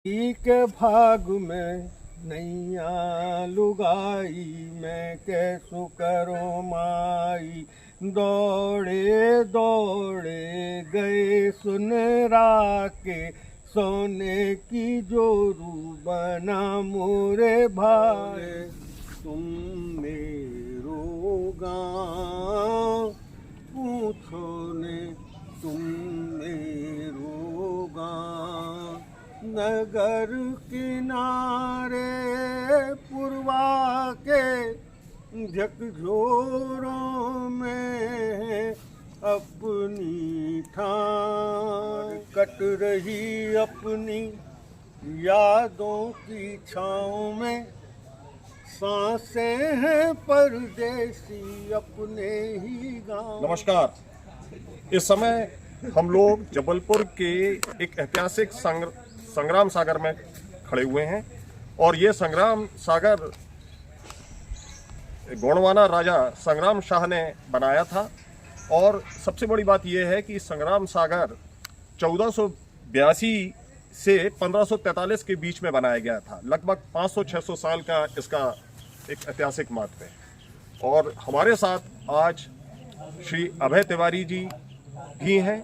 के भाग में नैया लुगाई, मैं कैसो करो माई। दौड़े दौड़े गए सुनरा के, सोने की जोरू बना मोरे भाई। तुम मेरो गाँव पूछो ने, तुम मेरो गाँव। नगर किनारे पुरवा के झकझोरों में अपनी ठान कट रही, अपनी यादों की छाँव में सांसें हैं परदेसी अपने ही गाँव। नमस्कार। इस समय हम लोग जबलपुर के एक ऐतिहासिक संग्राम सागर में खड़े हुए हैं और ये संग्राम सागर गोंडवाना राजा संग्राम शाह ने बनाया था। और सबसे बड़ी बात यह है कि संग्राम सागर 1482 से 1543 के बीच में बनाया गया था। लगभग 500-600 साल का इसका एक ऐतिहासिक महत्व है। और हमारे साथ आज श्री अभय तिवारी जी भी हैं।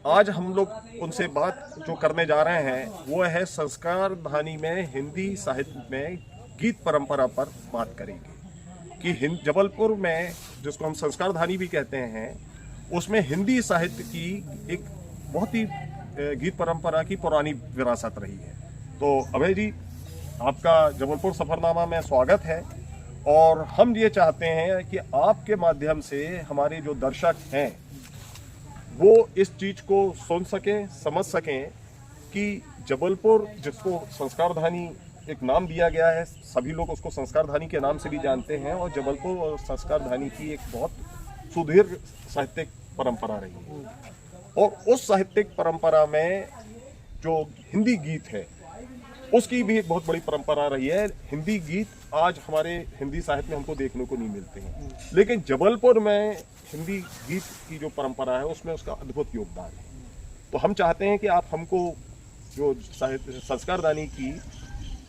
आज हम लोग उनसे बात जो करने जा रहे हैं वो है संस्कार धानी में हिंदी साहित्य में गीत परंपरा पर बात करेंगे कि जबलपुर में, जिसको हम संस्कार धानी भी कहते हैं, उसमें हिंदी साहित्य की एक बहुत ही गीत परंपरा की पुरानी विरासत रही है। तो अभय जी, आपका जबलपुर सफरनामा में स्वागत है। और हम ये चाहते हैं कि आपके माध्यम से हमारे जो दर्शक हैं वो इस चीज को सुन सकें, समझ सकें कि जबलपुर, जिसको संस्कार धानी एक नाम दिया गया है, सभी लोग उसको संस्कार धानी के नाम से भी जानते हैं, और जबलपुर और संस्कार धानी की एक बहुत सुदीर्घ साहित्यिक परंपरा रही है। और उस साहित्यिक परंपरा में जो हिंदी गीत है उसकी भी एक बहुत बड़ी परंपरा रही है। हिंदी गीत आज हमारे हिंदी साहित्य में हमको देखने को नहीं मिलते हैं, लेकिन जबलपुर में हिंदी गीत की जो परंपरा है उसमें उसका अद्भुत योगदान है। तो हम चाहते हैं कि आप हमको जो संस्कार दानी की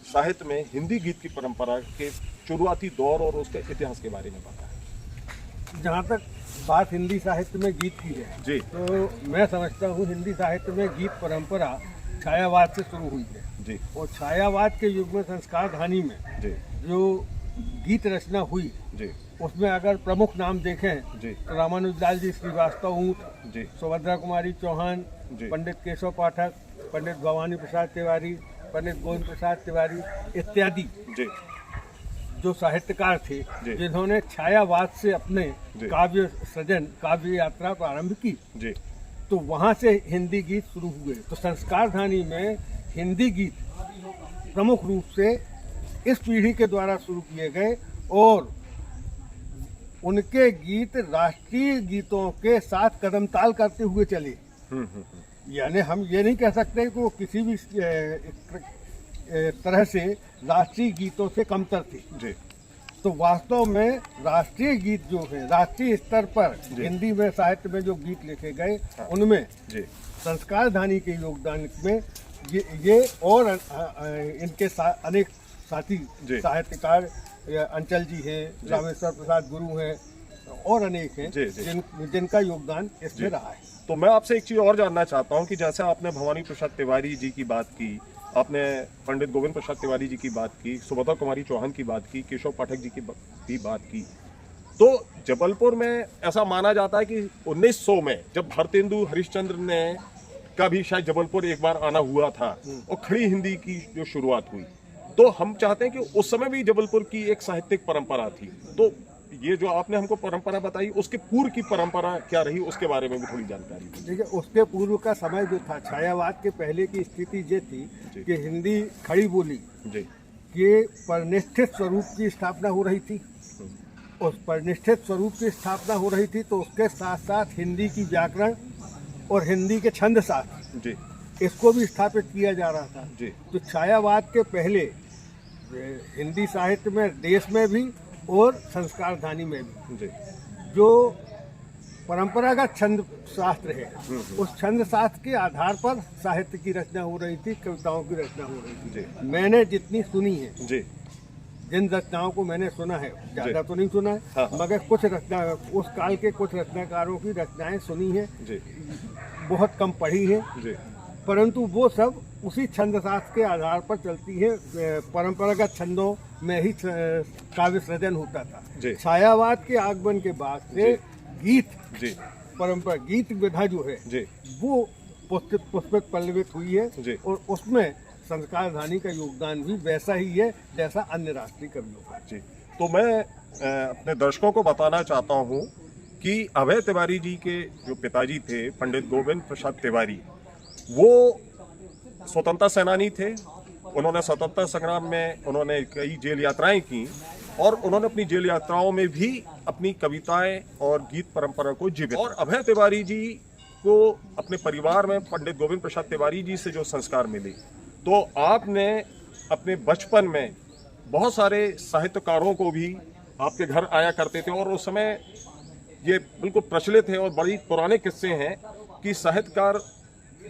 साहित्य में हिंदी गीत की परंपरा के शुरुआती दौर और उसके इतिहास के बारे में बताएं। जहाँ तक बात हिंदी साहित्य में गीत की है जी, तो मैं समझता हूँ हिंदी साहित्य में गीत परंपरा छायावाद से शुरू हुई है जी। और छायावाद के युग में संस्कार धानी में जी जो गीत रचना हुई जी उसमें अगर प्रमुख नाम देखें जी तो रामानुजलाल जी श्रीवास्तव ऊँट जी, सुभद्रा कुमारी चौहान, पंडित केशव पाठक, पंडित भवानी प्रसाद तिवारी, पंडित गोविंद प्रसाद तिवारी इत्यादि जी, जो साहित्यकार थे जी, जिन्होंने छायावाद से अपने जी, काव्य सृजन, काव्य यात्रा प्रारंभ की, जी, तो वहाँ से हिंदी गीत शुरू हुए। तो संस्कार धानी में हिंदी गीत प्रमुख रूप से इस पीढ़ी के द्वारा शुरू किए गए और उनके गीत राष्ट्रीय गीतों के साथ कदम ताल करते हुए चले। यानी हम ये नहीं कह सकते कि वो किसी भी तरह से राष्ट्रीय गीतों से कमतर थे जी। तो वास्तव में राष्ट्रीय गीत जो है, राष्ट्रीय स्तर पर हिंदी में साहित्य में जो गीत लिखे गए उनमें जी, संस्कार धानी के योगदान में ये और इनके अनेक साथी साहित्यकार अंचल जी हैं, रामेश्वर प्रसाद गुरु हैं और अनेक हैं जिनका योगदान इसमें रहा है। तो मैं आपसे एक चीज़ और जानना चाहता हूं कि जैसे आपने भवानी प्रसाद तिवारी जी की बात की, आपने पंडित गोविंद प्रसाद तिवारी जी की बात की, सुभद्रा कुमारी चौहान की बात की, केशव पाठक जी की भी बात की, तो जबलपुर में ऐसा माना जाता है कि 1900 में जब भारतेंदु हरिश्चंद्र ने का भी शायद जबलपुर एक बार आना हुआ था और खड़ी हिंदी की जो शुरुआत हुई, तो हम चाहते हैं कि उस समय भी जबलपुर की एक साहित्यिक परंपरा थी। तो ये जो आपने हमको परंपरा बताई, उसके पूर्व की परंपरा क्या रही, उसके बारे में भी थोड़ी जानकारी दी। देखिए, उसके पूर्व का समय जो था, छायावाद के पहले की स्थिति ये थी कि हिंदी खड़ी बोली के परिनिष्ठित स्वरूप की स्थापना हो रही थी। उस परिनिष्ठित स्वरूप की स्थापना हो रही थी तो उसके साथ साथ हिंदी की व्याकरण और हिंदी के छंद साथ इसको भी स्थापित किया जा रहा था। तो छायावाद के पहले हिंदी साहित्य में देश में भी और संस्कार धानी में भी जो परंपरागत छंद शास्त्र है, उस छंद शास्त्र के आधार पर साहित्य की रचना हो रही थी, कविताओं की रचना हो रही थी। मैंने जितनी सुनी है, जिन रचनाओं को मैंने सुना है, ज्यादा तो नहीं सुना है, मगर कुछ रचना उस काल के कुछ रचनाकारों की रचनाएं सुनी है, बहुत कम पढ़ी है, परंतु वो सब उसी छंद शास्त्र के आधार पर चलती है। परंपरागत छंदों में ही काव्य सृजन होता था। छायावाद के आगमन के बाद से गीत, परंपरा गीत विधा जो है वो पुष्पित पल्लवित हुई है, और उसमें संस्कार धानी का योगदान भी वैसा ही है जैसा अन्य राष्ट्रीय कवियों का। तो मैं अपने दर्शकों को बताना चाहता हूँ कि अभय तिवारी जी के जो पिताजी थे पंडित गोविंद प्रसाद तिवारी, वो स्वतंत्रता सेनानी थे। उन्होंने स्वतंत्रता संग्राम में उन्होंने कई जेल यात्राएं की, और उन्होंने अपनी जेल यात्राओं में भी अपनी कविताएं और गीत परंपरा को जीवित। और अभय तिवारी जी को अपने परिवार में पंडित गोविंद प्रसाद तिवारी जी से जो संस्कार मिले, तो आपने अपने बचपन में बहुत सारे साहित्यकारों को भी आपके घर आया करते थे, और उस समय ये बिल्कुल प्रचलित है और बड़ी पुराने किस्से हैं कि साहित्यकार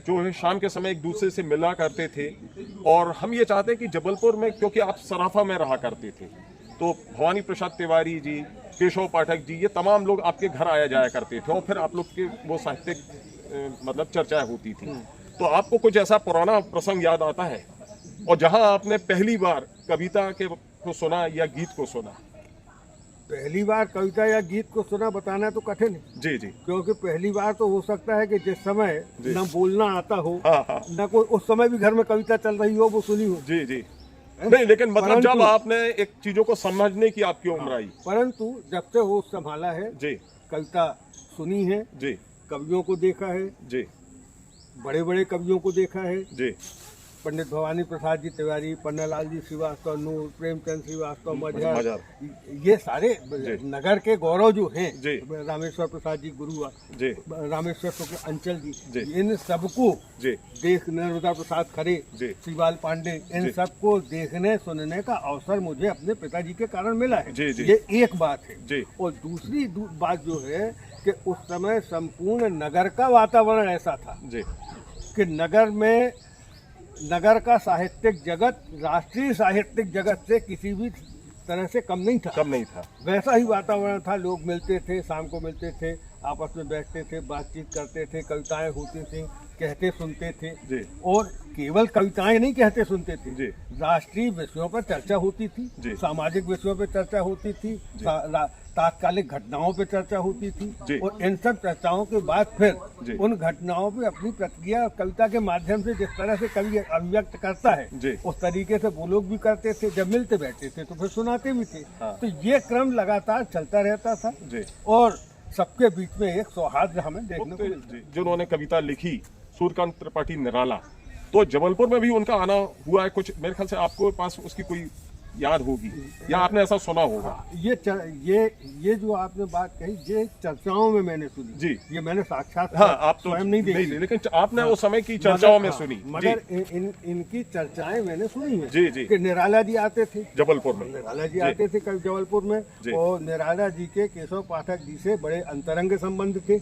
जो है शाम के समय एक दूसरे से मिला करते थे। और हम ये चाहते हैं कि जबलपुर में, क्योंकि आप सराफा में रहा करते थे, तो भवानी प्रसाद तिवारी जी, केशव पाठक जी, ये तमाम लोग आपके घर आया जाया करते थे, और फिर आप लोग के वो साहित्यिक मतलब चर्चाएं होती थी। तो आपको कुछ ऐसा पुराना प्रसंग याद आता है, और जहां आपने पहली बार कविता के को सुना या गीत को सुना? पहली बार कविता या गीत को सुना बताना तो कठिन है, क्योंकि पहली बार तो हो सकता है कि जिस समय न बोलना आता हो, न कोई उस समय भी घर में कविता चल रही हो वो सुनी हो। नहीं, लेकिन मतलब जब आपने एक चीजों को समझने की आपकी उम्र आई। परंतु जब से होश संभाला है, कविता सुनी है, कवियों को देखा है, बड़े बड़े कवियों को देखा है, पंडित भवानी प्रसाद जी तिवारी, पन्नालाल जी श्रीवास्तव, नूर प्रेमचंद श्रीवास्तव, मजहर, ये सारे नगर के गौरव जो हैं, रामेश्वर प्रसाद जी गुरु, रामेश्वर शुक्ल अंचल जी, इन सबको देख, नर्मदा प्रसाद खरे, श्रीवाल पांडे, इन सबको देखने सुनने का अवसर मुझे अपने पिताजी के कारण मिला है। ये एक बात है। और दूसरी बात जो है कि उस समय संपूर्ण नगर का वातावरण ऐसा था कि नगर का साहित्यिक जगत राष्ट्रीय साहित्यिक जगत से किसी भी तरह से कम नहीं था। वैसा ही वातावरण था। लोग मिलते थे, शाम को मिलते थे, आपस में बैठते थे, बातचीत करते थे, कविताएं होती थी, कहते सुनते थे, और केवल कविताएं नहीं कहते सुनते थे, राष्ट्रीय विषयों पर चर्चा होती थी, सामाजिक विषयों पर चर्चा होती थी, तात्कालिक घटनाओं पर चर्चा होती थी, और इन सब चर्चाओं के बाद फिर उन घटनाओं पे अपनी प्रतिक्रिया कविता के माध्यम से जिस तरह से कवि अभिव्यक्त करता है, उस तरीके से वो लोग भी करते थे। जब मिलते बैठते थे तो फिर सुनाते भी थे। तो ये क्रम लगातार चलता रहता था, और सबके बीच में एक सौहार्द हमें देखने को मिलता। जिन्होंने कविता लिखी सूर्यकांत त्रिपाठी निराला, तो जबलपुर में भी उनका आना हुआ है कुछ, मेरे ख्याल से आपको पास उसकी कोई याद होगी या आपने ऐसा सुना होगा? ये जो आपने बात कही, ये चर्चाओं में मैंने सुनी ये मैंने साक्षात आप तो स्वयं नहीं देखी, लेकिन आपने उस समय की चर्चाओं में सुनी। मगर इनकी चर्चाएं मैंने सुनी है कि निराला जी आते थे जबलपुर में, आते थे कभी जबलपुर में, और निराला जी के केशव पाठक जी से बड़े अंतरंग संबंध थे।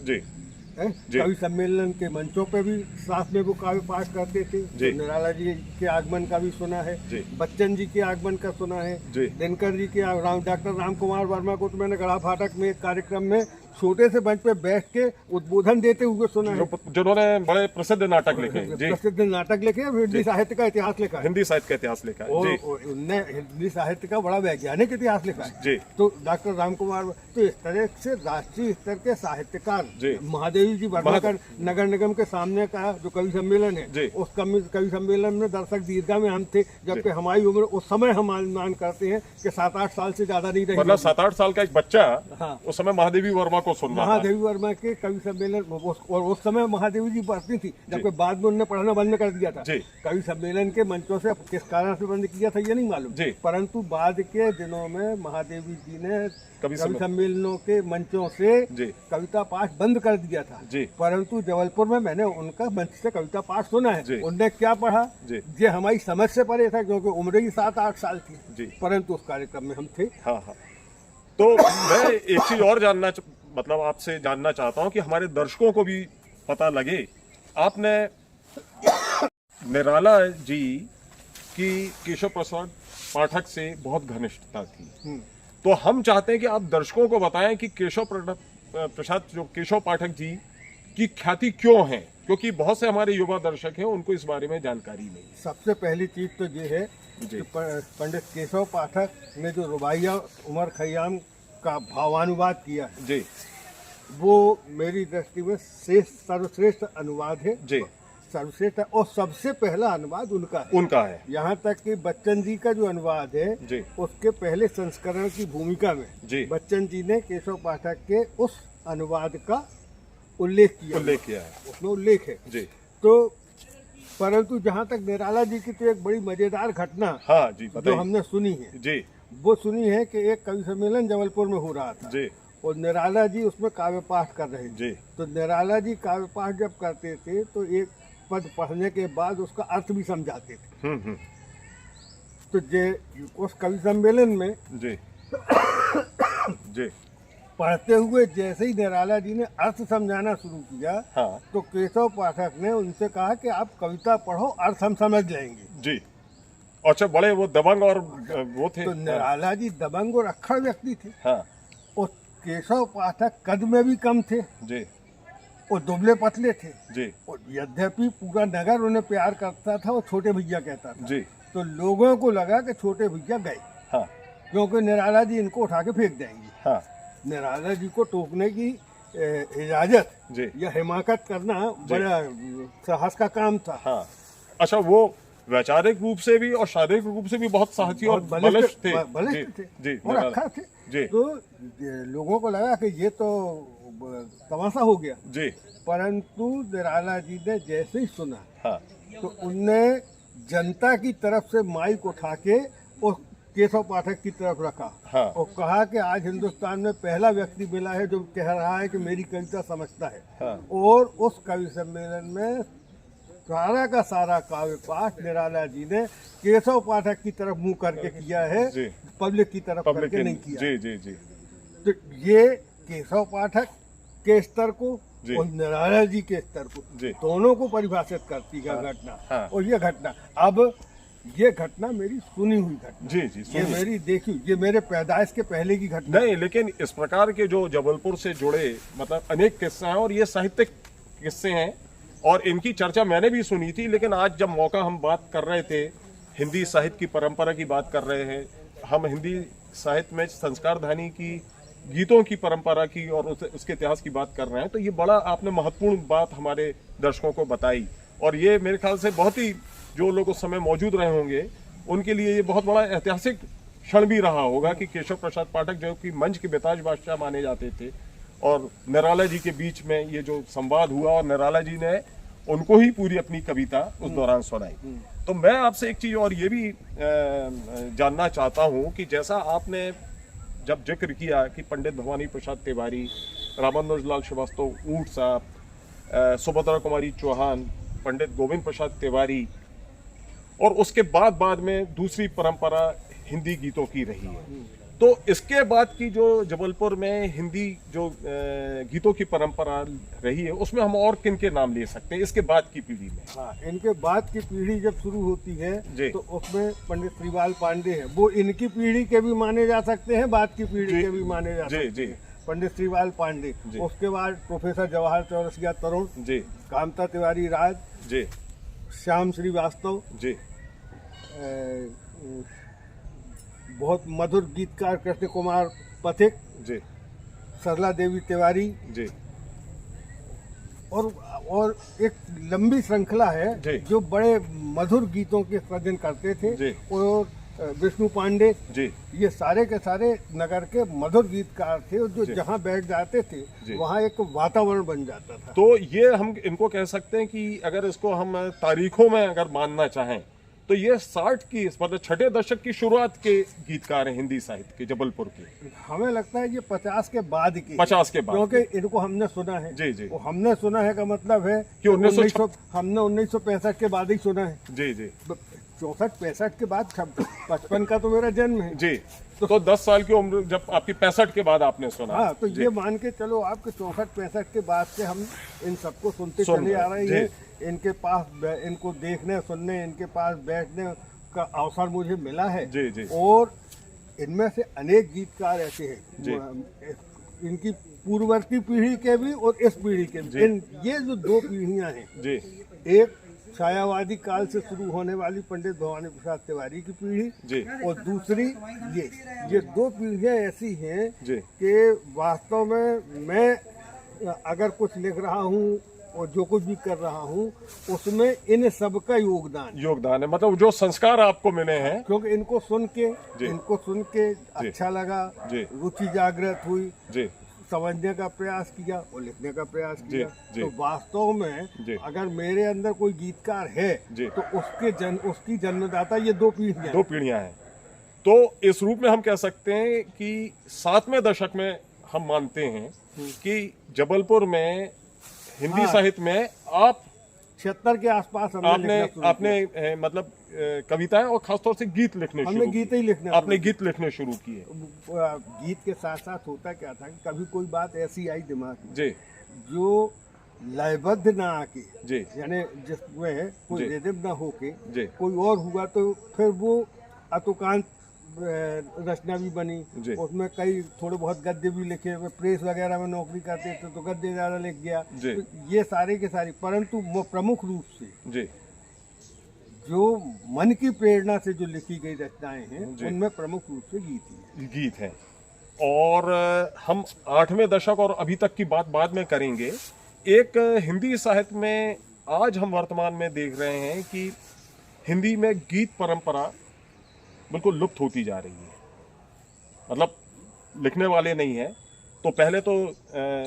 कवि सम्मेलन के मंचों पे भी साथ में वो काव्य पाठ करते थे। निराला जी के आगमन का भी सुना है, बच्चन जी के आगमन का सुना है, दिनकर जी के, डॉक्टर राम कुमार वर्मा को तो मैंने गढ़ा फाटक में एक कार्यक्रम में छोटे से मंच पे बैठ के उद्बोधन देते हुए सुना है, जिन्होंने बड़े प्रसिद्ध नाटक लिखे, प्रसिद्ध नाटक लिखे, हिंदी साहित्य का इतिहास लिखा है, हिंदी साहित्य का इतिहास लिखा है, और उनने हिंदी साहित्य का बड़ा वैज्ञानिक इतिहास लिखा है। तो डॉक्टर राम कुमार, तो इस तरह से राष्ट्रीय स्तर के साहित्यकार महादेवी जी वर्मा का नगर निगम के सामने का जो कवि सम्मेलन है, उस कवि सम्मेलन में दर्शक दीर्घा में हम थे, जबकि हमारी उम्र उस समय हम अनुमान करते हैं कि 7-8 साल से ज्यादा नहीं रही। मतलब 7-8 साल का एक बच्चा उस समय महादेवी वर्मा को सुनना, महादेवी वर्मा के कवि सम्मेलन, और उस समय महादेवी जी पढ़ती थी, जबकि बाद में उन्होंने पढ़ना बंद कर दिया था। कवि सम्मेलन के मंचों से किस कारण से बंद किया था ये नहीं मालूम, परंतु बाद के दिनों में महादेवी जी ने कवि सम्मेलनों के मंचों से कविता पाठ बंद कर दिया था। परंतु जबलपुर में मैंने उनका मंच से कविता पाठ सुना है। उनने क्या पढ़ा ये हमारी समझ से परे था, क्योंकि उम्र ही 7-8 साल थी, परंतु उस कार्यक्रम में हम थे। तो मैं एक चीज और जानना मतलब आपसे जानना चाहता हूं कि हमारे दर्शकों को भी पता लगे। आपने निराला जी की केशव प्रसाद पाठक से बहुत घनिष्ठता थी, तो हम चाहते हैं कि आप दर्शकों को बताएं कि केशव पाठक जी की ख्याति क्यों है, क्योंकि बहुत से हमारे युवा दर्शक हैं, उनको इस बारे में जानकारी नहीं। सबसे पहली चीज तो ये है कि पंडित केशव पाठक ने जो रुबाइया उमर खयाम का भावानुवाद किया है जी, वो मेरी दृष्टि में सर्वश्रेष्ठ अनुवाद है जी, सर्वश्रेष्ठ, और सबसे पहला अनुवाद उनका है। यहाँ तक कि बच्चन जी का जो अनुवाद है जी, उसके पहले संस्करण की भूमिका में जी, बच्चन जी ने केशव पाठक के उस अनुवाद का उल्लेख किया है, उसमें उल्लेख है जी। तो परंतु जहाँ तक निराला जी की तो एक बड़ी मजेदार घटना हाँ जी, जो हमने सुनी है जी, वो सुनी है कि एक कवि सम्मेलन जबलपुर में हो रहा था जी, और निराला जी उसमें काव्य पाठ कर रहे थे जी। तो निराला जी काव्य पाठ जब करते थे तो एक पद पढ़ने के बाद उसका अर्थ भी समझाते थे। तो जे उस कवि सम्मेलन में जी, जी, पढ़ते हुए जैसे ही निराला जी ने अर्थ समझाना शुरू किया हाँ, तो केशव पाठक ने उनसे कहा कि आप कविता पढ़ो, अर्थ हम समझ लेंगे। जी। अच्छा, बड़े वो दबंग और वो थे। तो निराला जी दबंग और अक्खड़ व्यक्ति थे। हाँ, और केशव पाठक कद में भी कम थे जी, और दुबले पतले थे जी, और यद्यपि पूरा नगर उन्हें प्यार करता था और छोटे भैया कहता था। जी, तो लोगों को लगा कि छोटे भैया गए, हाँ, क्योंकि निराला जी इनको उठा के फेंक देंगे। हाँ, निराला जी को टोकने की इजाजत जी, या हिमाकत करना बड़ा साहस का काम था। हाँ। अच्छा, वो वैचारिक रूप से भी और शारीरिक रूप से भी बहुत साहसी और बलिष्ठ थे। बलिष्ठ थे जी, और अक्खड़ थे। जी, तो लोगों को लगा कि ये तो तमाशा हो गया, जी, परंतु निराला जी ने जैसे ही सुना हाँ, तो उनने जनता की तरफ से माइक उठा के और केशव पाठक की तरफ रखा, हाँ, और कहा कि आज हिंदुस्तान में पहला व्यक्ति मिला है जो कह रहा है कि मेरी कविता समझता है। हाँ, और उस कवि सम्मेलन में सारा का सारा काव्य पाठ निराला जी ने केशव पाठक की तरफ मुंह करके किया है, जी, पब्लिक की तरफ पब्लिक करके नहीं किया। जी, जी, जी, तो ये केशव पाठक के स्तर को जी, और निराला जी के स्तर को जी, दोनों को परिभाषित करती है घटना। हाँ। और ये घटना, अब ये घटना मेरी सुनी हुई घटना, जी, जी, ये मेरी देखी, ये मेरे पैदाइश के पहले की घटना नहीं, लेकिन इस प्रकार के जो जबलपुर से जुड़े मतलब अनेक किस्से हैं और ये साहित्यिक किस्से हैं और इनकी चर्चा मैंने भी सुनी थी। लेकिन आज जब मौका, हम बात कर रहे थे हिंदी साहित्य की परंपरा की बात कर रहे हैं, हम हिंदी साहित्य में संस्कारधानी की गीतों की परंपरा की और उसके इतिहास की बात कर रहे हैं, तो ये बड़ा आपने महत्वपूर्ण बात हमारे दर्शकों को बताई। और ये मेरे ख्याल से बहुत ही, जो लोग उस समय मौजूद रहे होंगे उनके लिए ये बहुत बड़ा ऐतिहासिक क्षण भी रहा होगा कि केशव प्रसाद पाठक जो कि मंच के बेताज बादशाह माने जाते थे और निराला जी के बीच में ये जो संवाद हुआ और निराला जी ने उनको ही पूरी अपनी कविता उस दौरान सुनाई। तो मैं आपसे एक चीज और ये भी जानना चाहता हूँ कि जैसा आपने जब जिक्र किया कि पंडित भवानी प्रसाद तिवारी, रामानुज लाल श्रीवास्तव ऊंट साहब, सुभद्रा कुमारी चौहान, पंडित गोविंद प्रसाद तिवारी और उसके बाद में दूसरी परंपरा हिंदी गीतों की रही है, तो इसके बाद की जो जबलपुर में हिंदी जो गीतों की परंपरा रही है उसमें हम और किन के नाम ले सकते हैं इसके बाद की पीढ़ी में? हाँ, इनके बाद की पीढ़ी जब शुरू होती है तो उसमें पंडित श्रीवाल पांडे हैं, वो इनकी पीढ़ी के भी माने जा सकते हैं, बाद की पीढ़ी के भी माने जा सकते हैं। पंडित श्रीवाल पांडे, उसके बाद प्रोफेसर जवाहर चौरसिया तरुण जी, कामता तिवारी राज जी, श्याम श्रीवास्तव जी, बहुत मधुर गीतकार कृष्ण कुमार पथिक जी, सरला देवी तिवारी जी, और एक लंबी श्रृंखला है जो बड़े मधुर गीतों के सृजन करते थे। और विष्णु पांडे जी, ये सारे के सारे नगर के मधुर गीतकार थे और जो जहाँ बैठ जाते थे वहाँ एक वातावरण बन जाता था। तो ये हम इनको कह सकते हैं कि अगर इसको हम तारीखों में अगर मानना चाहें तो ये 60 की मतलब छठे दशक की शुरुआत के गीतकार हैं हिंदी साहित्य के जबलपुर के। हमें लगता है ये 50 के बाद के, 50 के बाद, क्योंकि इनको हमने सुना है जी जी, हमने सुना है का मतलब है कि हमने 1965 के बाद ही सुना है जी जी, 64-65 के बाद 55 का तो मेरा जन्म है। जी, तो 10 साल की उम्र जब आपकी 65 के बाद आपने सुना। हाँ, तो जी। ये मान के चलो आपके 64-65 के बाद से हम इन सबको सुनते सुन चले आ रहे रहे हैं। हैं। इनके पास इनको देखने सुनने, इनके पास बैठने का अवसर मुझे मिला है। जी, जी। और इनमें से अनेक गीतकार ऐसे जी। हैं, इनकी पूर्ववर्ती पीढ़ी के भी और इस पीढ़ी के भी। ये जो दो पीढ़ियां हैं, जी, एक छायावादी काल से शुरू होने वाली पंडित भवानी प्रसाद तिवारी की पीढ़ी, जी। और दूसरी ये दो पीढ़ियां ऐसी हैं जी। कि वास्तव में मैं अगर कुछ लिख रहा हूँ और जो कुछ भी कर रहा हूँ उसमें इन सबका योगदान है, मतलब जो संस्कार आपको मिले हैं। क्योंकि इनको सुन के अच्छा लगा, जी। रुचि जागृत हुई, जी, समझने का प्रयास किया और लिखने का प्रयास किया। जी। तो वास्तव में जी। अगर मेरे अंदर कोई गीतकार है जी। तो उसकी जन्मदाता ये दो पीढ़ियां हैं। तो इस रूप में हम कह सकते हैं कि 7वें दशक में हम मानते हैं कि जबलपुर में हिंदी हाँ। साहित्य में आप 76 के आसपास आपने मतलब कविताएं और खासतौर से गीत लिखने हमने गीत ही लिखने आपने गीत लिखने शुरू किए। गीत के साथ साथ होता क्या था कि कभी कोई बात ऐसी आई दिमाग में जी, जो लयबद्ध ना आके, जी, यानी जिसमें कोई रिदम ना होके जी, कोई और हुआ तो फिर वो अतुकांत रचना भी बनी। उसमें कई थोड़े बहुत गद्य भी लिखे। प्रेस वगैरह में नौकरी करते थे तो गद्य ज़्यादा लिख गया। तो ये सारे के सारे, परंतु वो प्रमुख रूप से जी, जो मन की प्रेरणा से जो लिखी गई रचनाएं हैं उनमें प्रमुख रूप से गीत है। और हम 8वें दशक और अभी तक की बात बाद में करेंगे। एक हिंदी साहित्य में आज हम वर्तमान में देख रहे हैं कि हिंदी में गीत परंपरा बिल्कुल लुप्त होती जा रही है, मतलब लिखने वाले नहीं है। तो पहले तो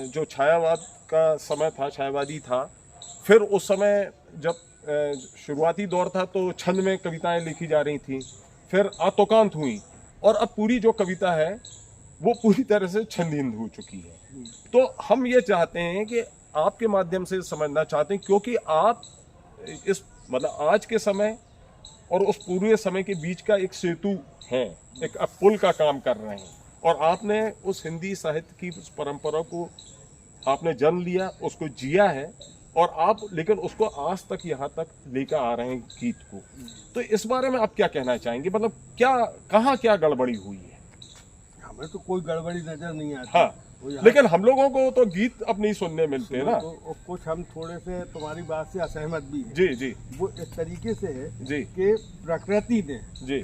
जो छायावाद का समय था, छायावादी था, फिर उस समय जब शुरुआती दौर था तो छंद में कविताएं लिखी जा रही थी, फिर आतोकांत हुई, और अब पूरी जो कविता है वो पूरी तरह से छंदीन हो चुकी है। तो हम ये चाहते हैं कि आपके माध्यम से समझना चाहते हैं, क्योंकि आप इस मतलब आज के समय और उस पूरे समय के बीच का एक सेतु है, एक पुल का काम कर रहे हैं, और आपने उस हिंदी साहित्य की उस परंपरा को आपने जन्म लिया, उसको जिया है, और आप लेकिन उसको आज तक यहाँ तक लेकर आ रहे हैं गीत को। तो इस बारे में आप क्या कहना चाहेंगे, मतलब कहाँ क्या गड़बड़ी हुई है? हमें तो कोई गड़बड़ी नजर नहीं आती। हाँ, लेकिन हम लोगों को तो गीत अब नहीं सुनने मिलते हैं ना। तो कुछ हम थोड़े से तुम्हारी बात से असहमत भी हैं। जी, जी। वो इस तरीके से है जी कि प्रकृति ने जी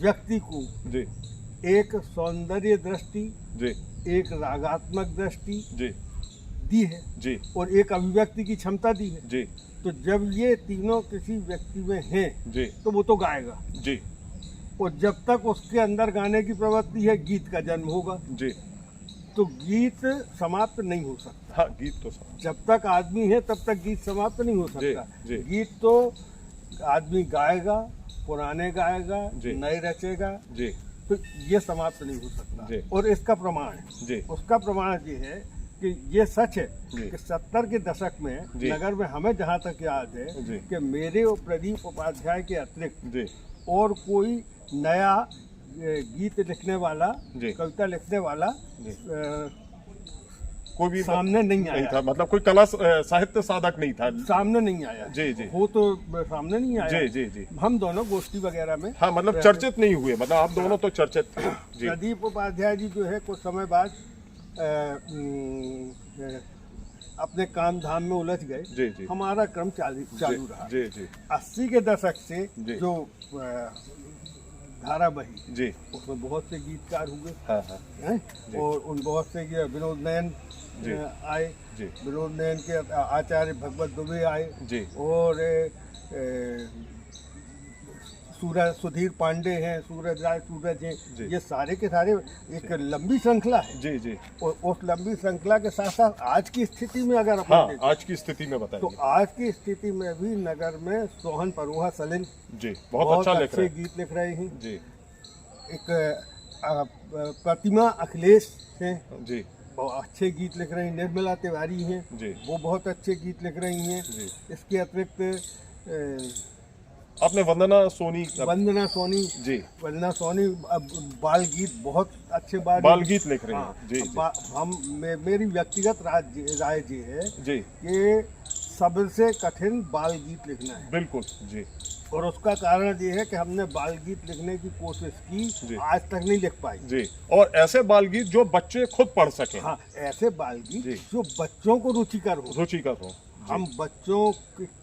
व्यक्ति को जी एक सौंदर्य दृष्टि, जी, एक रागात्मक दृष्टि जी दी है जी, और एक अभिव्यक्ति की क्षमता दी है। जी। तो जब ये तीनों किसी व्यक्ति में हैं जी, तो वो तो गाएगा। जी, और जब तक उसके अंदर गाने की प्रवृत्ति है, गीत का जन्म होगा। जी। तो गीत समाप्त नहीं हो सकता। हाँ, गीत तो जब तक आदमी है तब तक गीत समाप्त नहीं हो सकता। जी। गीत तो आदमी गाएगा, पुराने गाएगा, नए रचेगा, जी। तो ये समाप्त नहीं हो सकता। और इसका प्रमाण जी, उसका प्रमाण ये है कि ये सच है कि 70 के दशक में नगर में हमें जहाँ तक याद है कि मेरे और प्रदीप उपाध्याय के अतिरिक्त और कोई नया गीत लिखने वाला, कविता लिखने वाला कोई भी सामने नहीं आया था, मतलब कोई कला साहित्य साधक नहीं था, सामने नहीं आया। जी, जी। वो तो सामने नहीं आया। जी, जी, जी। हम दोनों गोष्ठी वगैरह में, हाँ, मतलब चर्चित नहीं हुए, मतलब आप दोनों तो चर्चित थे। प्रदीप उपाध्याय जी जो है कुछ समय बाद अपने काम धाम में उलझ गए। जी, जी। हमारा क्रम चालू रहा। जी, जी। 80 के दशक से जो धारा बही, जी, उसमें बहुत से गीतकार हुए। हाँ, हाँ। और उन बहुत से विनोद नयन आए। विनोद नयन के आचार्य भगवत दुबे आए। और सुधीर पांडे हैं, सूरज राय सूरज हैं। ये सारे के सारे एक लंबी श्रृंखला है। जी, जी। और उस लंबी श्रृंखला के साथ साथ आज की स्थिति में अगर अपन आज की स्थिति में बताएं, तो आज की स्थिति में भी नगर में सोहन परोहा सलिल जी बहुत अच्छे गीत लिख रहे हैं। जी। एक प्रतिमा अखिलेश हैं जी, बहुत अच्छे गीत लिख रही हैं। निर्मला तिवारी हैं, वो बहुत अच्छे गीत लिख रही हैं। इसके अतिरिक्त आपने वंदना सोनी वंदना सोनी जी वंदना सोनी बाल गीत बहुत अच्छे बाल गीत लिख रही हाँ, हैं जी मेरी व्यक्तिगत राय जी है जी कि सबसे कठिन बाल गीत लिखना है। बिल्कुल जी। और उसका कारण ये है कि हमने बाल गीत लिखने की कोशिश की, आज तक नहीं लिख पाई जी। और ऐसे बाल गीत जो बच्चे खुद पढ़ सकें। हाँ, ऐसे बाल गीत जो बच्चों को रुचिकर हो। हम बच्चों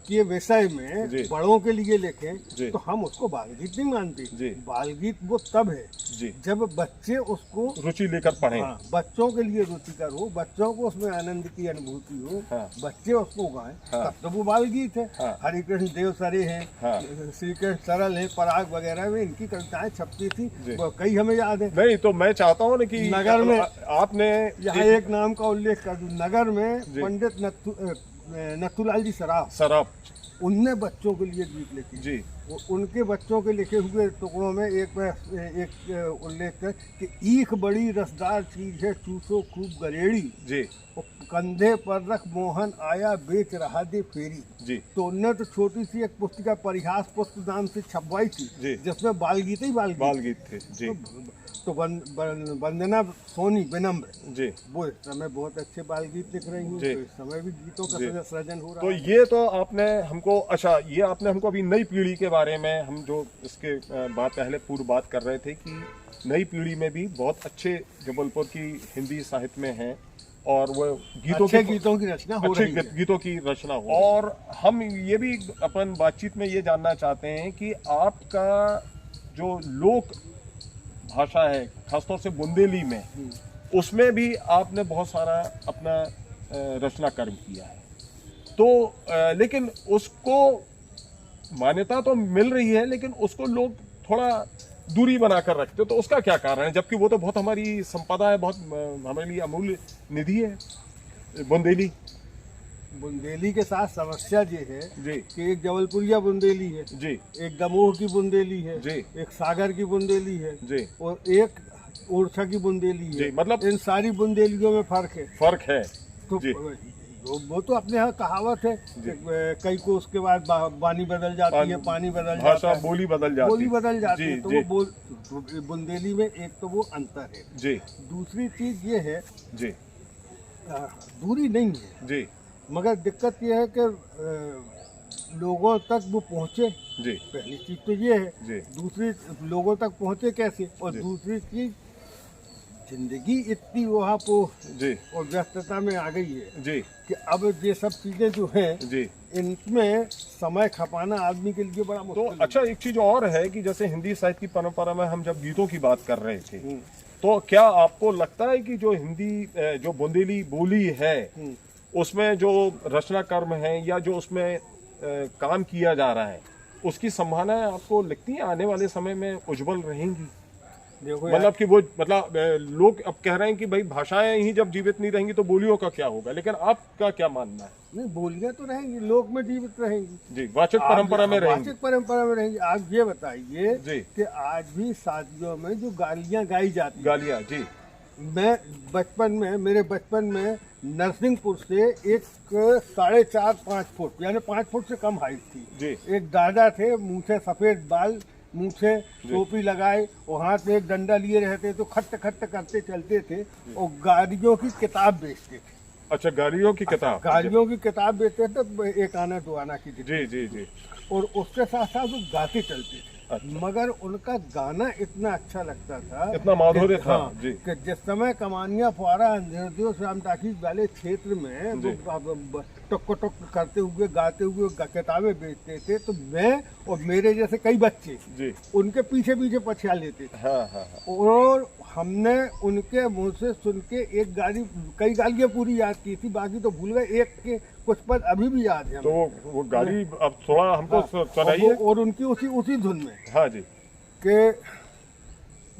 के विषय में बड़ों के लिए लिखें तो हम उसको बाल गीत नहीं मानते। बाल गीत वो तब है जब बच्चे उसको रुचि लेकर पढ़ें। हाँ, बच्चों के लिए रुचिकर हो, बच्चों को उसमें आनंद की अनुभूति हो, हाँ, बच्चे उसको गाएं, तब तो वो बाल गीत है। हाँ, हरि कृष्ण देव सरे हैं, हाँ, श्री कृष्ण सरल है, पराग वगैरह में इनकी कविताएं छपती थी, कई हमें याद है। नहीं तो मैं चाहता हूँ कि नगर में आपने यहाँ एक नाम का उल्लेख कर दूं, नगर में पंडित नथुलाल जी सराफ उनने बच्चों के लिए गीत लिखे जी। उनके बच्चों के लिखे हुए टुकड़ों में एक उल्लेख है कि ईख बड़ी रसदार चीज है, चूसो खूब गरेड़ी जी। कंधे पर रख मोहन आया बेच रहा दे फेरी जी। तो उनने तो छोटी सी एक पुस्तिका परिहास पुस्तक नाम से छपवाई थी जिसमें बाल गीत ही बाल गीत थे जी। तो वंदना सोनी विनम्र जी वो इस समय बहुत अच्छे बाल गीत लिख रही हैं, तो इस समय भी गीतों का सृजन हो रहा तो है। ये तो आपने हमको ये आपने हमको अभी नई पीढ़ी के बारे में हम जो इसके पहले पूर्व बात कर रहे थे कि नई पीढ़ी में भी बहुत अच्छे जबलपुर की हिंदी साहित्य में हैं और वो गीतों की रचना हो रही है, गीतों की रचना हो। और हम ये भी अपन बातचीत में ये जानना चाहते हैं कि आपका जो लोक भाषा है खासतौर से बुंदेली में, उसमें भी आपने बहुत सारा अपना रचना कर्म किया है, तो लेकिन उसको मान्यता तो मिल रही है लेकिन उसको लोग थोड़ा दूरी बनाकर रखते, तो उसका क्या कारण है? जबकि वो तो बहुत हमारी संपदा है, बहुत हमारे लिए अमूल्य निधि है बुंदेली के साथ समस्या ये है जी कि एक जबलपुरिया बुंदेली है जी, एक दमोह की बुंदेली है जी, एक सागर की बुंदेली है जी, और एक ओरछा की बुंदेली है। मतलब इन सारी बुंदेलियों में फर्क है तो जी। वो तो अपने यहाँ कहावत है, कई को उसके बाद बानी बदल जाती है, पानी बदल जाता है, बोली बदल जाती है। तो वो बुंदेली में एक तो वो अंतर है जी। दूसरी चीज ये है जी, दूरी नहीं है जी, मगर दिक्कत यह है कि लोगों तक वो पहुँचे जी। पहली चीज तो ये है जी। दूसरी लोगों तक पहुँचे कैसे, और दूसरी चीज जिंदगी इतनी वहाँ को जी और व्यस्तता में आ गई है जी कि अब ये सब चीजें जो हैं जी इनमें समय खपाना आदमी के लिए बड़ा मुश्किल है। अच्छा, एक चीज और है कि जैसे हिंदी साहित्य की परंपरा में हम जब गीतों की बात कर रहे थे, तो क्या आपको लगता है कि जो हिंदी जो बुंदेली बोली है उसमें जो रचना कर्म है या जो उसमें काम किया जा रहा है, उसकी संभावनाएं आपको लगती है आने वाले समय में उज्जवल रहेंगी? मतलब कि वो लोग अब कह रहे हैं कि भाई भाषाएं ही जब जीवित नहीं रहेंगी तो बोलियों का क्या होगा, लेकिन आपका क्या मानना है? नहीं, बोलियां तो रहेंगी, लोक में जीवित रहेंगी जी, वाचक परंपरा में रहेंगी। आप ये बताइए कि आज भी शादियों में जो गालियां गाई जाती, गालियां जी, मैं मेरे बचपन में नरसिंहपुर से एक 4.5-5 फुट यानी 5 फुट से कम हाइट थी जी। एक दादा थे, मुंह से सफेद बाल, मुंह से टोपी लगाए और हाथ में एक डंडा लिए रहते, तो खट्ट खट्ट करते चलते थे और गाड़ियों की किताब बेचते थे। अच्छा, गाड़ियों की किताब बेचते थे, एक आना दो आना की जी जी जी, और उसके साथ साथ वो गाते चलते थे। अच्छा। मगर उनका गाना इतना अच्छा लगता था, इतना माधुर्य था जी, कि जिस समय कमानिया फुआरा अंधेरदेव श्याम टाकीज वाले क्षेत्र में टक टक करते हुए गाते हुए किताबें बेचते थे, तो मैं और मेरे जैसे कई बच्चे जी उनके पीछे पीछे पछया लेते थे। हाँ, हाँ, हाँ। और हमने उनके मुंह से सुन के कई गालियां पूरी याद की थी, बाकी तो भूल गए, एक के कुछ पद अभी भी याद है। तो वो गाली अब थोड़ा हमको सुनाइए। और उनकी उसी धुन में हाँ जी के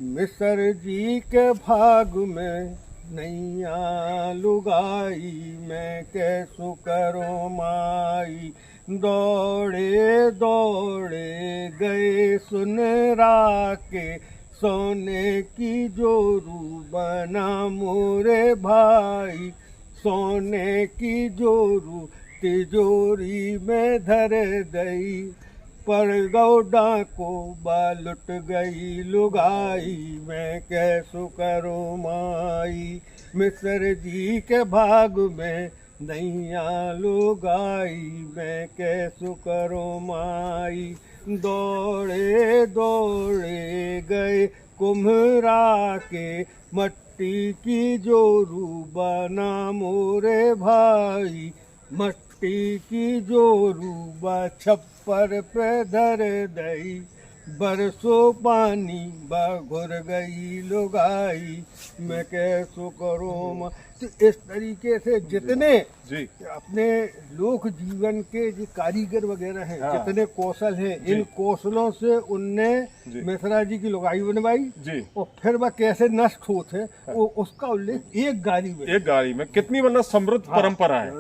मिसर जी के भाग में नैया लुगाई, मैं कैसो करो माई, दौड़े दौड़े गए सुनरा के, सोने की जोरू बना मोरे भाई, सोने की जोरू तिजोरी में धर दई, पर गौडा को लुट गई लुगाई, मैं कैसो करूँ माई। मिस्र जी के भाग में नैया लुगाई, मैं कैसो करूँ माई। दौड़े दौड़े गए कुम्हरा के, मट्टी की जोरू बना मोरे भाई। मट्टी की जोरू बा छप्पर पे धर दई, बरसों पानी घुर गई लुगाई, मैं कैसो करूँ। तो इस तरीके से जितने जी अपने लोक जीवन के जो कारीगर वगैरह हैं, हाँ। जितने कौशल हैं, इन कौशलों से उनने मिश्रा जी की लुगाई बनवाई जी। और फिर वह कैसे नष्ट होते वो उसका उल्लेख एक गाड़ी में कितनी वरना समृद्ध परंपरा है।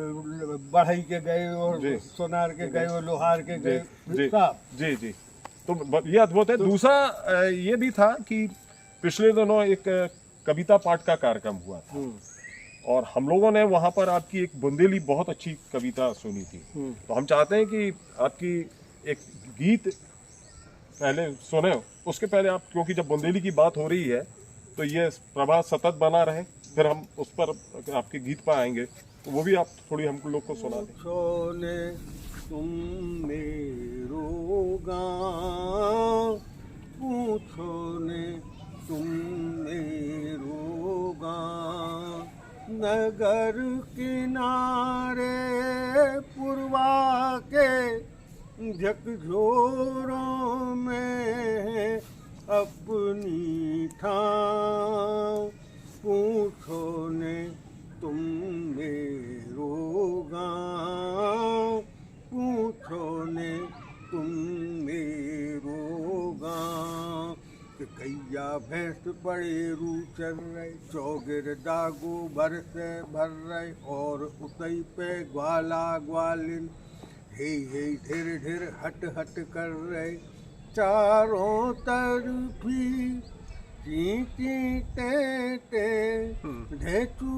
बढ़ई के गए और सोनार के गए और लोहार के गए साहब। जी जी, तो ये अद्भुत है। दूसरा ये भी था कि पिछले दिनों एक कविता पाठ का कार्यक्रम हुआ था और हम लोगों ने वहां पर आपकी एक बुंदेली बहुत अच्छी कविता सुनी थी। तो हम चाहते हैं कि आपकी एक गीत पहले सुने, उसके पहले आप, क्योंकि जब बुंदेली की बात हो रही है तो ये प्रभाव सतत बना रहे, फिर हम उस पर आपके गीत पर आएंगे, तो वो भी आप थोड़ी हम लोग को सुना दें। सोने तुम मेरो गाँव, पूछो ने तुम मेरो गाँव। नगर किनारे पुरवा के झकझोरों में अपनी ठाव, पूछो ने तुम मेरो गाँव, पूछो ने तुम मेरो गाँव। गैया भैंस बड़े रू चल रहे, चौगिर दागो भर से भर रहे, और उतई पे ग्वाला ग्वालिन हे ढेर ढेर हट हट कर रहे। चारों तरफी ची ची टे टे, ढेचू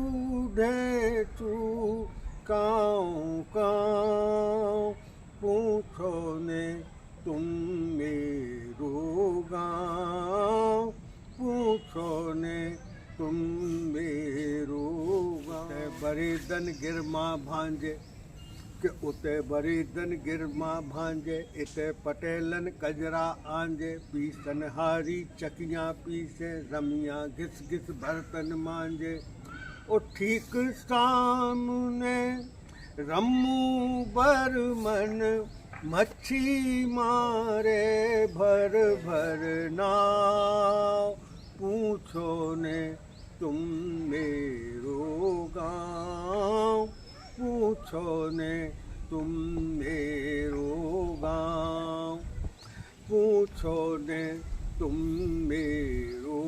ढेचू काऊ काऊ, पूछो ने तुम मेरो गाँव, पूछो ने तुम मेरो गाँव। बड़े दन गिरमा भांजे के उते बड़े दन गिरमा भांजे, इते पटेलन कजरा आंजे। पीसन हारी चकियाँ पीसे, रमियाँ घिस घिस बर्तन मांजे। ओ ठीक सामने रम्मू बरमन, मच्छी मारे भर भर नाव, पूछो ने तुम मेरो गाँव, पूछो ने तुम मेरो गाँव, पूछो ने तुम मेरो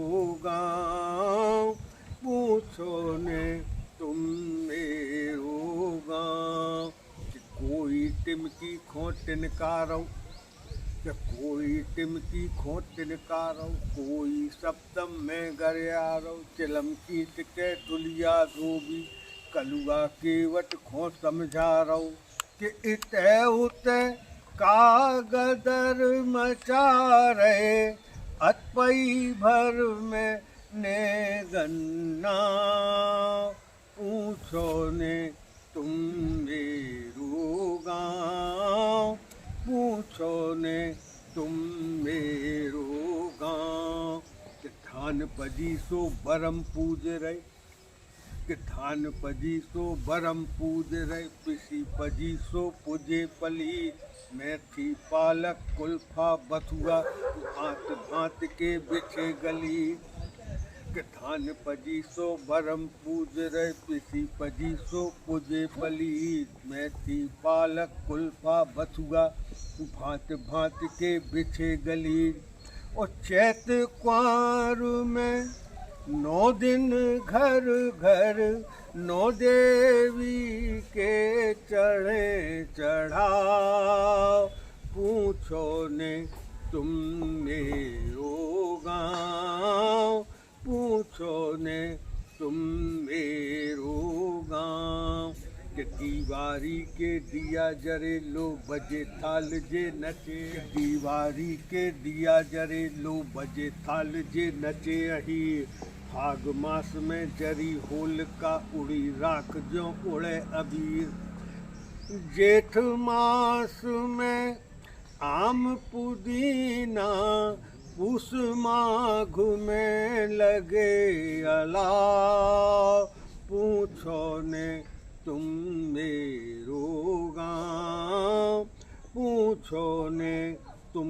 गाँव, पूछो ने तुम मेरो गाँव। कोई टिमकी खोटिन कारो, कोई टिमकी खोटिन कारो, कोई सप्तम में गरियारो। चिलम कीट के दुलिया धोबी, कलुआ केवट खो समझा रहो। कि इते उते कागदर मचा रहे, अतपई भर में ने गन्ना, पूछो ने तुम मेरो गाँव, पूछो ने तुम मेरो गाँव। कि धान पजी सो बरम पूज रहे, कि धान पजी सो बरम पूज रहे। पिसी पजी सो पूजे पली, मेथी पालक कुल्फा बथुआ, भांत भांत के बिछे गली। कि धान पजी सो बरम पूज रहे, पिसी पजी सो पूजे पली, मेथी पालक कुल्फा बथुआ, भांत भांत के बिछे गली। और चैत कुंवार में 9 दिन घर घर, 9 देवी के चढ़े चढ़ाव, पूछो ने तुम मेरो गाँव, पूछो ने तुम मेरो गाँव। के दीवारी के दिया जरे लो बजे थाल जे नचे, दीवारी के दिया जरे लो बजे थाल जे नचे अही, फाग मास में जरी होल का उड़ी राख जो उड़े अबीर, जेठ मास में आम पुदीना, पूस माघ में लगे अलाव, पूछो ने तुम मेरो गाँव, पूछो ने तुम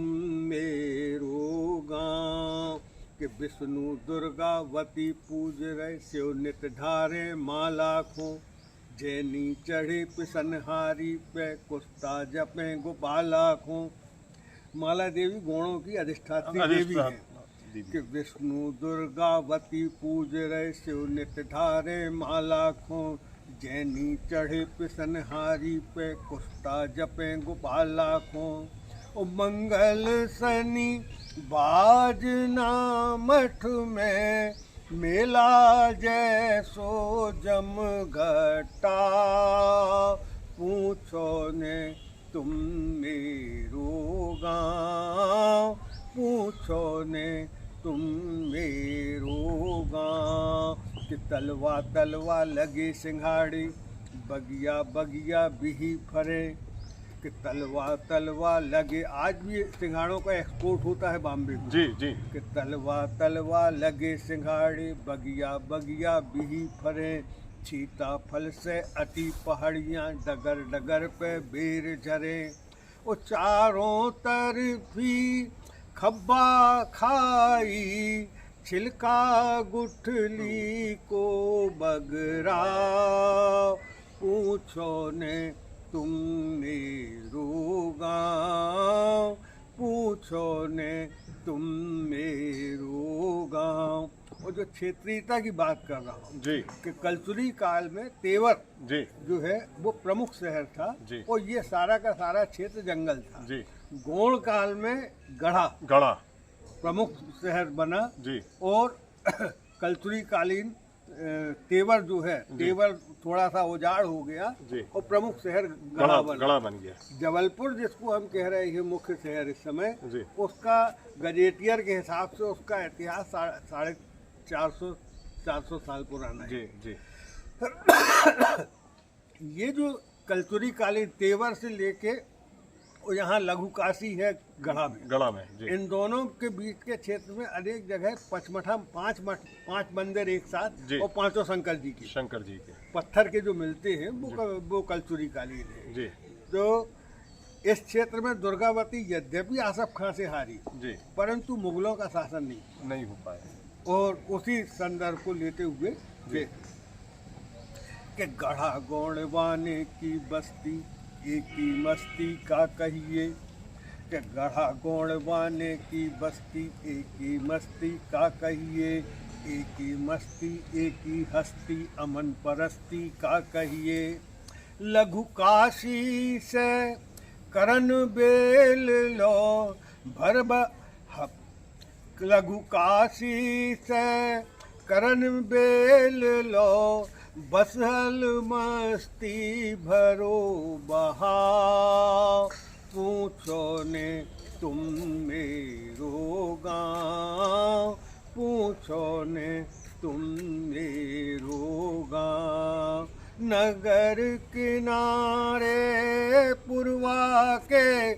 मेरो गाँव, कि विष्णु दुर्गावती पूज रहे शिव नित ढारे माला खो, जैनी चढ़े पिसनहारी पे कुस्ता जपे गोपाला खो। माला देवी गौणों की अधिष्ठात्री देवी है कि विष्णु दुर्गावती पूज रहे शिव नित ढारे माला खो, जैनी चढ़े पिसनहारी पे कुस्ता जपे गोपाला खो। ओ मंगल शनि बाजना मठ में, मेला जैसो जम घटा, पूछो ने तुम मेरो गाँव, पूछो ने तुम मेरो गाँव, कि तलवा तलवा लगे सिंघाड़े, बगिया बगिया बिही फरे, कि तलवा तलवा लगे, आज भी सिंघाड़ों का एक्सपोर्ट होता है बॉम्बे को। जी जी। कि तलवा तलवा लगे सिंघाड़े, बगिया बगिया बिही फरे, सीता फल से अटी पहाड़ियाँ, डगर डगर पे बेर झरे, वो चारों तरफी खब्बा खाई, छिलका गुठली को बगरा, पूछो ने तुम मेरो गाँव, पूछो ने तुम मेरो गाँव। और जो क्षेत्रीयता की बात कर रहा हूँ जी, कि कलचुरी काल में तेवर जी जो है वो प्रमुख शहर था जी, और ये सारा का सारा क्षेत्र जंगल था जी। गौड़ काल में गढ़ा प्रमुख शहर बना जी, और कलचुरी कालीन तेवर जो है, तेवर थोड़ा सा उजाड़ हो गया जी, और प्रमुख शहर गढ़ा बन गया। जबलपुर जिसको हम कह रहे हैं मुख्य शहर इस समय, जी, उसका गजेटियर के हिसाब से उसका इतिहास 450 साल पुराना है। जी जी। ये जो कलचुरी कालीन तेवर से लेके और यहाँ लघु काशी है गढ़ा में जी। इन दोनों के बीच के क्षेत्र में अनेक जगह पचमठा पांच मंदिर एक साथ और पांचों शंकर जी के पत्थर के जो मिलते हैं वो कलचुरी कालीन है जी। तो इस क्षेत्र में दुर्गावती यद्यपि आसफ खां से हारी जी, परंतु मुगलों का शासन नहीं हो पाया। और उसी संदर्भ को लेते हुए कि गढ़ा गौड़वाने की बस्ती एक ही मस्ती का कहिए, कि गढ़ा गौड़वाने की बस्ती एक ही मस्ती का कहिए, एक ही मस्ती एक ही हस्ती अमन परस्ती का कहिए, लघु काशी से करन बेल लो भरब, लघु काशी से करन बेल लो, बसहल मस्ती भरो बहाव, पूछो ने तुम मेरो गाँव, पूछो ने तुम मेरो गाँव। नगर किनारे पुरवा के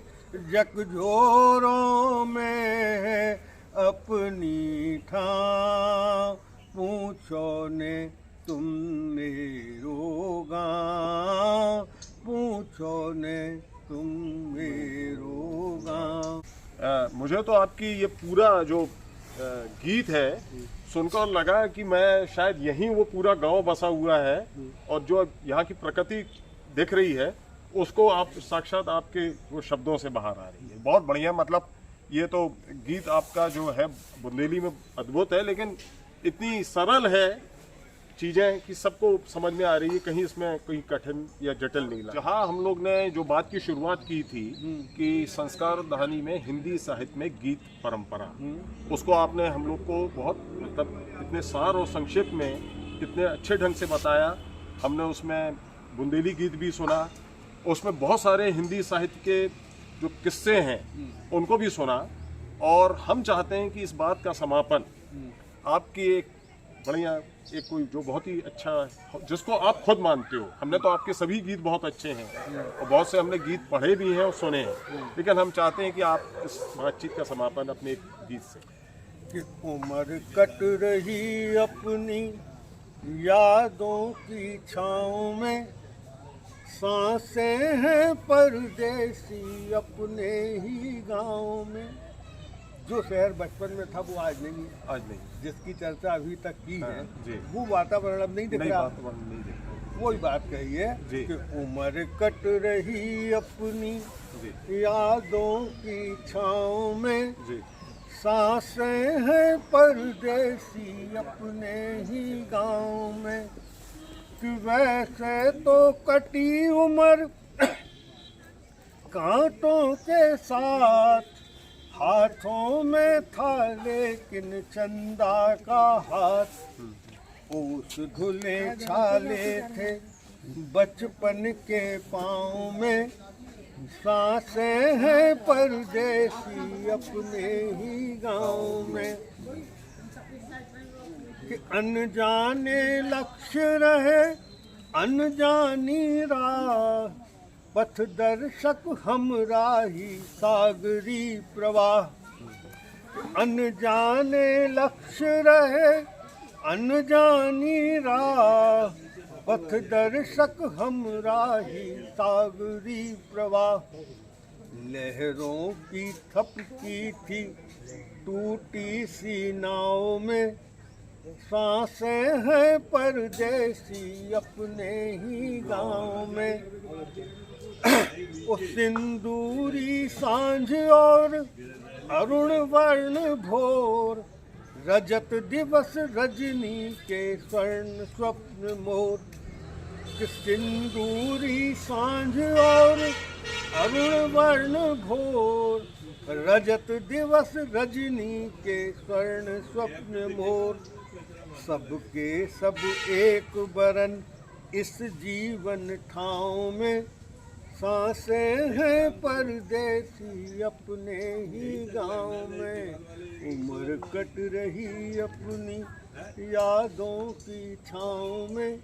जकझोरों में अपनी ठाव, पूछो ने तुम मेरो गाँव, पूछो ने तुम मेरो गाँव। मुझे तो आपकी ये पूरा जो गीत है सुनकर लगा कि मैं शायद यहीं वो पूरा गांव बसा हुआ है और जो यहाँ की प्रकृति दिख रही है उसको आप साक्षात आपके वो शब्दों से बाहर आ रही है। बहुत बढ़िया। मतलब ये तो गीत आपका जो है बुंदेली में अद्भुत है, लेकिन इतनी सरल है चीज़ें कि सबको समझ में आ रही है, कहीं इसमें कोई कठिन या जटिल नहीं लगा। जहाँ हम लोग ने जो बात की शुरुआत की थी कि संस्कार कहानी में हिंदी साहित्य में गीत परंपरा, उसको आपने हम लोग को बहुत मतलब इतने सार और संक्षेप में इतने अच्छे ढंग से बताया। हमने उसमें बुंदेली गीत भी सुना, उसमें बहुत सारे हिंदी साहित्य के जो किस्से हैं उनको भी सुना। और हम चाहते हैं कि इस बात का समापन आपकी एक बढ़िया, एक कोई जो बहुत ही अच्छा, जिसको आप खुद मानते हो, हमने तो आपके सभी गीत बहुत अच्छे हैं और बहुत से हमने गीत पढ़े भी हैं और सुने हैं, लेकिन हम चाहते हैं कि आप इस बातचीत का समापन अपने एक गीत से। कि उम्र कट रही अपनी यादों की छाँव में, सांसें हैं परदेसी अपने ही गांव में। जो शहर बचपन में था वो आज नहीं है, आज नहीं, जिसकी चर्चा अभी तक की है जी। वो वातावरण अब नहीं दिख रहा। नहीं देखा। वही बात कही है जी। कि उम्र कट रही अपनी जी यादों की छाँव में, जी सांसें हैं परदेसी अपने ही गांव में। कि वैसे तो कटी उम्र कांटों के साथ, हाथों में था लेकिन चंदा का हाथ। ओस धुले छाले थे बचपन के पाँव में, सांसें हैं परदेसी अपने ही गांव में। कि अनजाने लक्ष्य रहे अनजानी राह, पथ दर्शक हमराही सागरी प्रवाह। अनजाने लक्ष्य रहे अनजानी राह, पथ दर्शक हमराही सागरी प्रवाह। लहरों की थपकी थी टूटी सी नाव में, सांसें हैं परदेसी अपने ही गांव में। उस सिंदूरी सांझ और अरुण वर्ण भोर, रजत दिवस रजनी के स्वर्ण स्वप्न मोर। कि सिंदूरी सांझ और अरुण वर्ण भोर, रजत दिवस रजनी के स्वर्ण स्वप्न मोर। सबके सब एक बरन इस जीवन ठाव में, सांसें हैं परदेसी अपने ही गांव में। उम्र कट रही अपनी यादों की छाँव में,